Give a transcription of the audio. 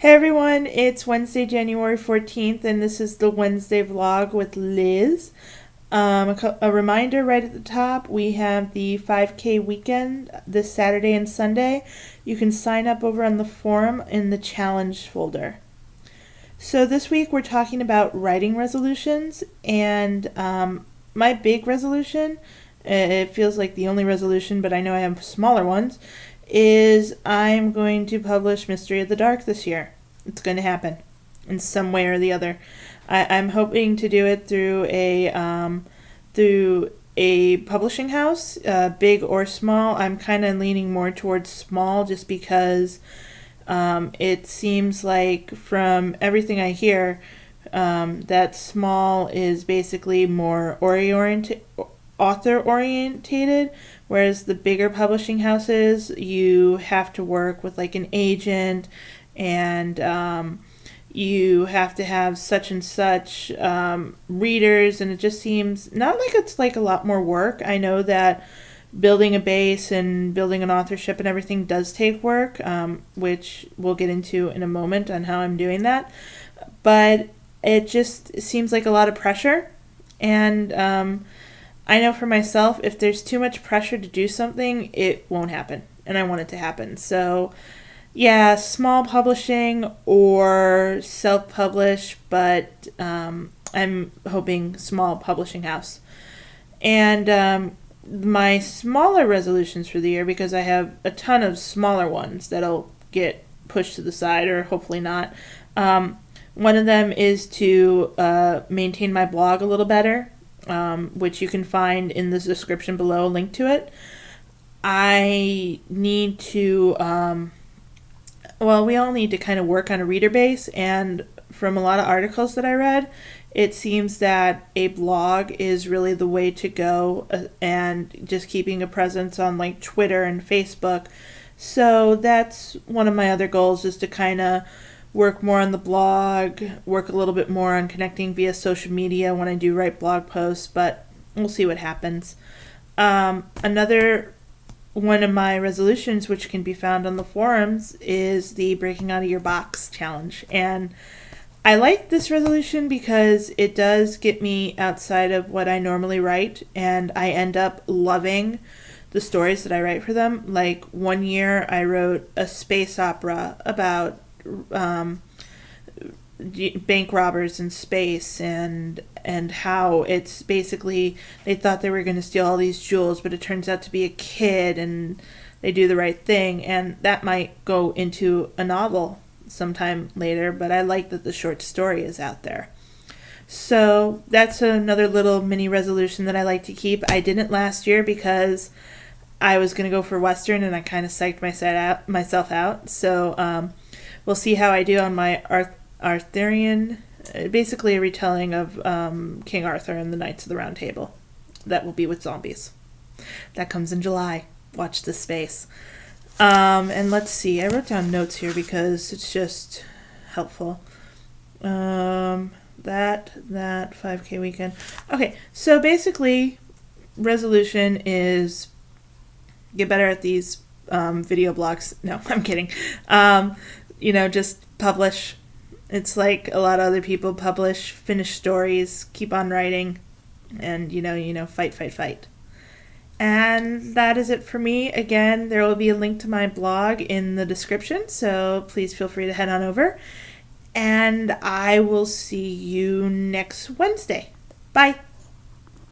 Hey everyone, it's Wednesday, January 14th, and this is the Wednesday vlog with Liz. A reminder right at the top, we have the 5K weekend this Saturday and Sunday. You can sign up over on the forum in the challenge folder. So this week we're talking about writing resolutions, and my big resolution, it feels like the only resolution, but I know I have smaller ones, is I'm going to publish Mystery of the Dark this year. It's going to happen in some way or the other. I'm hoping to do it through a publishing house, big or small. I'm kind of leaning more towards small just because it seems like from everything I hear that small is basically more author orientated, whereas the bigger publishing houses, you have to work with like an agent, and you have to have such and such readers, and it just seems not like it's like a lot more work. I know that building a base and building an authorship and everything does take work, which we'll get into in a moment on how I'm doing that, but it just seems like a lot of pressure. And I know for myself, if there's too much pressure to do something, it won't happen, and I want it to happen. So yeah, small publishing or self-publish, but I'm hoping small publishing house. And my smaller resolutions for the year, because I have a ton of smaller ones that'll get pushed to the side, or hopefully not. One of them is to maintain my blog a little better, which you can find in the description below, a link to it. I need to, we all need to kind of work on a reader base, and from a lot of articles that I read, it seems that a blog is really the way to go, and just keeping a presence on like Twitter and Facebook. So that's one of my other goals, is to kind of work more on the blog, work a little bit more on connecting via social media when I do write blog posts, but we'll see what happens. Another one of my resolutions, which can be found on the forums, is the Breaking Out of Your Box challenge. And I like this resolution because it does get me outside of what I normally write, and I end up loving the stories that I write for them. Like one year I wrote a space opera about bank robbers in space, and how it's basically they thought they were going to steal all these jewels, but it turns out to be a kid, and they do the right thing, and that might go into a novel sometime later, but I like that the short story is out there. So that's another little mini resolution that I like to keep. I didn't last year because I was going to go for Western, and I kind of psyched myself out. So we'll see how I do on my Arthurian, basically a retelling of King Arthur and the Knights of the Round Table. That will be with zombies. That comes in July. Watch this space. And let's see, I wrote down notes here because it's just helpful. That 5K weekend. Okay, so basically, resolution is get better at these video blogs. No, I'm kidding. Just publish. It's like a lot of other people publish, finish stories, keep on writing, and fight. And that is it for me. Again, there will be a link to my blog in the description, so please feel free to head on over. And I will see you next Wednesday. Bye.